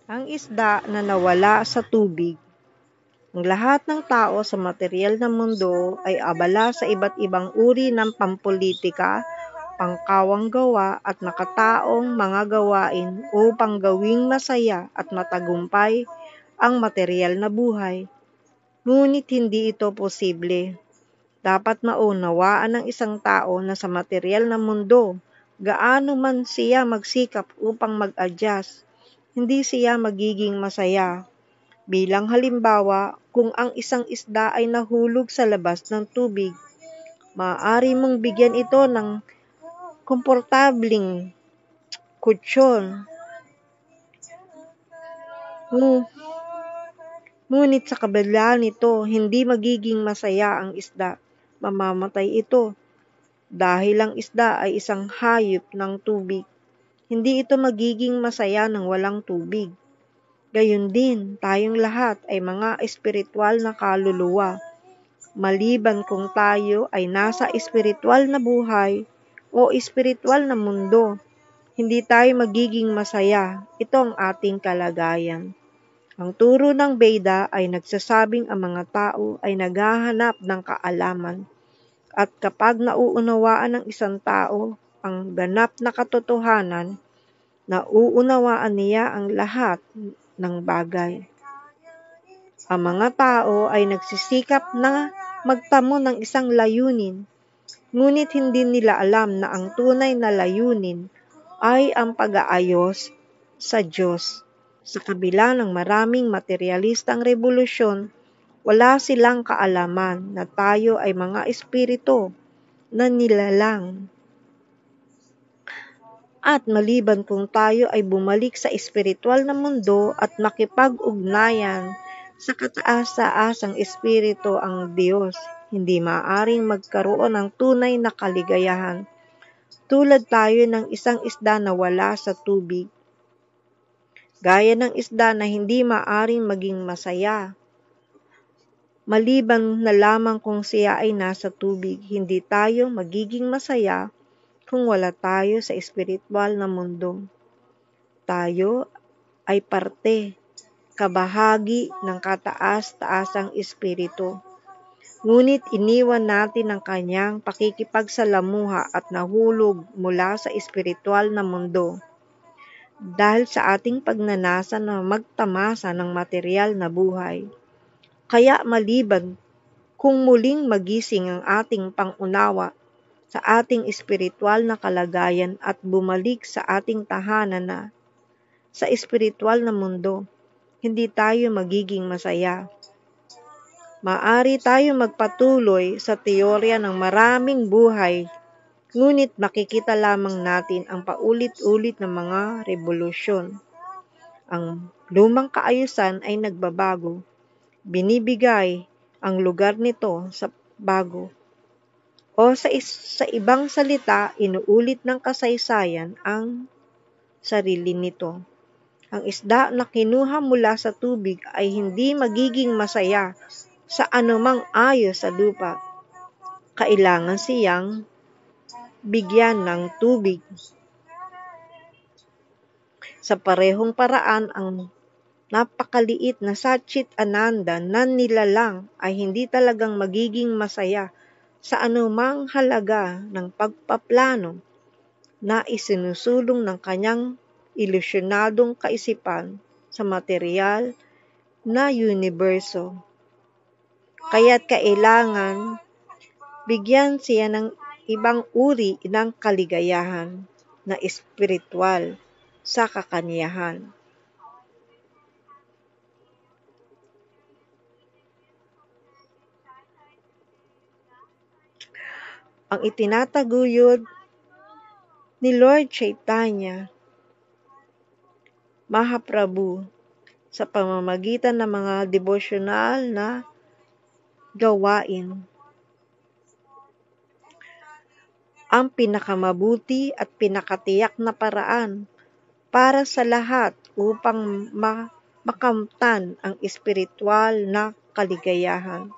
Ang isda na nawala sa tubig. Ang lahat ng tao sa materyal na mundo ay abala sa iba't ibang uri ng pampolitika, pangkawang gawa at nakataong mga gawain upang gawing masaya at matagumpay ang materyal na buhay. Ngunit hindi ito posible. Dapat maunawaan ng isang tao na sa materyal na mundo, gaano man siya magsikap upang mag-adjust, hindi siya magiging masaya. Bilang halimbawa, kung ang isang isda ay nahulog sa labas ng tubig, maaari mong bigyan ito ng komportabling kutsyon. Ngunit sa kabila nito, hindi magiging masaya ang isda. Mamamatay ito. Dahil ang isda ay isang hayop ng tubig. Hindi ito magiging masaya ng walang tubig. Gayon din, tayong lahat ay mga espiritual na kaluluwa. Maliban kung tayo ay nasa espiritual na buhay o espiritual na mundo, hindi tayo magiging masaya. Ito ang ating kalagayan. Ang turo ng Veda ay nagsasabing ang mga tao ay naghahanap ng kaalaman. At kapag nauunawaan ng isang tao ang ganap na katotohanan, nauunawaan niya ang lahat ng bagay. Ang mga tao ay nagsisikap na magtamo ng isang layunin, ngunit hindi nila alam na ang tunay na layunin ay ang pag-aayos sa Diyos. Sa kabila ng maraming materialistang revolusyon, wala silang kaalaman na tayo ay mga espiritu na nilalang. At maliban kung tayo ay bumalik sa espiritual na mundo at makipag-ugnayan sa kataas-taasang espiritu ang Diyos, hindi maaaring magkaroon ng tunay na kaligayahan. Tulad tayo ng isang isda na wala sa tubig. Gaya ng isda na hindi maaaring maging masaya. Maliban na lamang kung siya ay nasa tubig, hindi tayo magiging masaya kung wala tayo sa espiritual na mundo. Tayo ay parte, kabahagi ng kataas-taasang espiritu. Ngunit iniwan natin ang kanyang pakikipagsalamuha at nahulog mula sa espiritual na mundo. Dahil sa ating pagnanasa na magtamasa ng materyal na buhay. Kaya maliban kung muling magising ang ating pangunawa sa ating espiritual na kalagayan at bumalik sa ating tahanan na sa espiritual na mundo, hindi tayo magiging masaya. Maaari tayo magpatuloy sa teorya ng maraming buhay, ngunit makikita lamang natin ang paulit-ulit na mga revolusyon. Ang lumang kaayusan ay nagbabago. Binibigay ang lugar nito sa bago. O sa ibang salita, inuulit ng kasaysayan ang sarili nito. Ang isda na kinuha mula sa tubig ay hindi magiging masaya sa anumang ayos sa lupa. Kailangan siyang bigyan ng tubig. Sa parehong paraan, ang napakaliit na Satchit Ananda na nilalang ay hindi talagang magiging masaya sa anumang halaga ng pagpaplano na isinusulong ng kanyang ilusyonadong kaisipan sa materyal na universo. Kaya't kailangan bigyan siya ng ibang uri ng kaligayahan na espiritual sa kakaniyahan. Ang itinataguyod ni Lord Chaitanya Mahaprabhu sa pamamagitan ng mga devosyonal na gawain. Ang pinakamabuti at pinakatiyak na paraan para sa lahat upang makamtan ang espiritual na kaligayahan.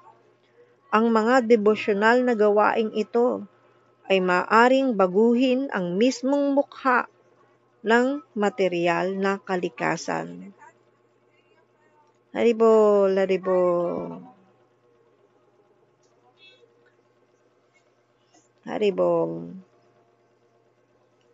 Ang mga devosyonal na gawaing ito ay maaring baguhin ang mismong mukha ng materyal na kalikasan. Haribol, haribol. Haribol.